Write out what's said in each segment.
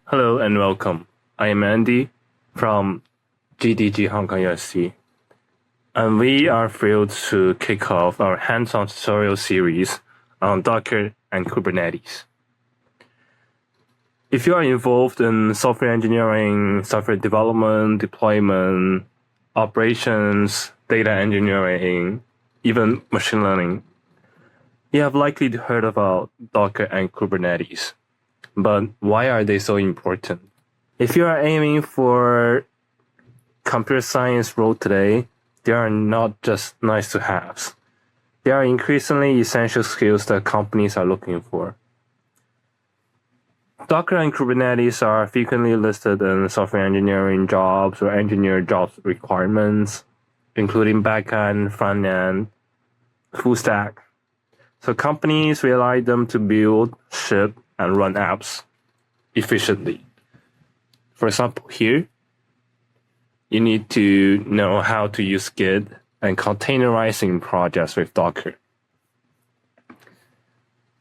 Hello and welcome. I am Andy from GDG Hong Kong USC, and we are thrilled to kick off our hands-on tutorial series on Docker and Kubernetes. If you are involved in software engineering, software development, deployment, operations, data engineering, even machine learning, you have likely heard about Docker and Kubernetes. But why are they so important? If you are aiming for computer science role today, they are not just nice to haves. They are increasingly essential skills that companies are looking for. Docker and Kubernetes are frequently listed in software engineering jobs or engineer jobs requirements, including backend, front-end, full stack. So companies rely them to build, ship, and run apps efficiently. For example, here, you need to know how to use Git and containerizing projects with Docker.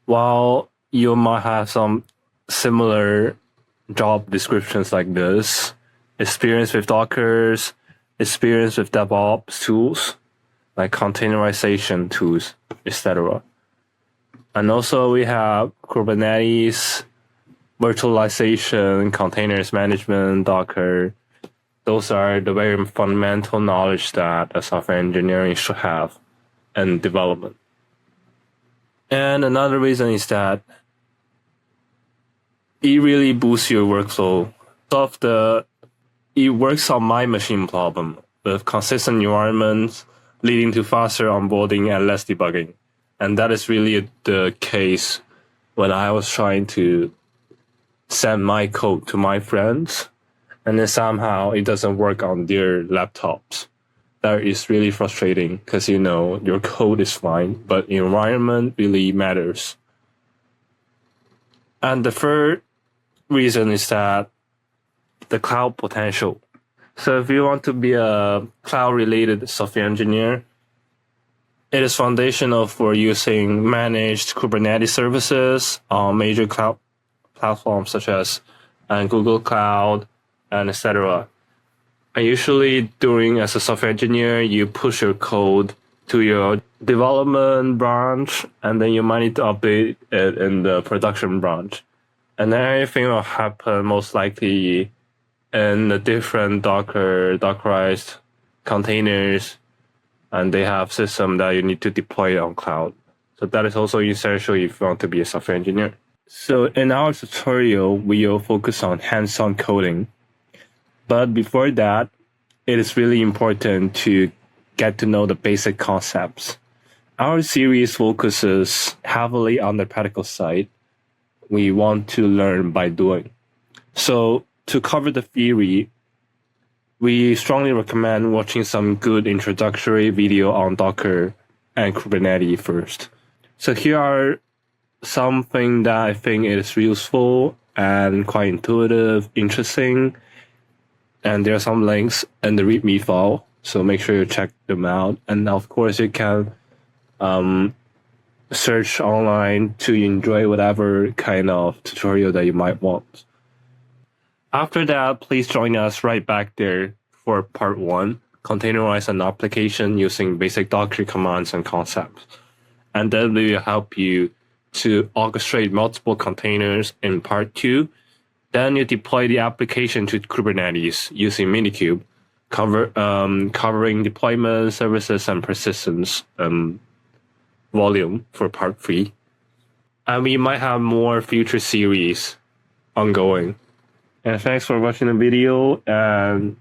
While you might have some similar job descriptions like this, experience with Dockers, experience with DevOps tools, like containerization tools, etc. And also we have Kubernetes, virtualization, containers management, Docker. Those are the very fundamental knowledge that a software engineering should have in development. And another reason is that it really boosts your workflow. It works on my machine problem with consistent environments leading to faster onboarding and less debugging. And that is really the case when I was trying to send my code to my friends, and then somehow it doesn't work on their laptops. That is really frustrating because, your code is fine, but environment really matters. And the third reason is that the cloud potential. So if you want to be a cloud-related software engineer, it is foundational for using managed Kubernetes services on major cloud platforms such as Google Cloud and etc. And usually as a software engineer, you push your code to your development branch, and then you might need to update it in the production branch. And then everything will happen most likely in the different Dockerized containers, and they have systems that you need to deploy on cloud. So that is also essential if you want to be a software engineer. So in our tutorial, we will focus on hands-on coding. But before that, it is really important to get to know the basic concepts. Our series focuses heavily on the practical side. We want to learn by doing. So to cover the theory, we strongly recommend watching some good introductory video on Docker and Kubernetes first. So here are something that I think is useful and quite intuitive, interesting. And there are some links in the README file, so make sure you check them out. And of course, you can search online to enjoy whatever kind of tutorial that you might want. After that, please join us right back there for part 1, containerize an application using basic Docker commands and concepts. And then we will help you to orchestrate multiple containers in part 2. Then you deploy the application to Kubernetes using Minikube, covering deployment, services, and persistence volume for part 3. And we might have more future series ongoing. And thanks for watching the video, and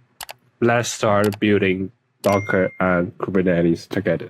let's start building Docker and Kubernetes together.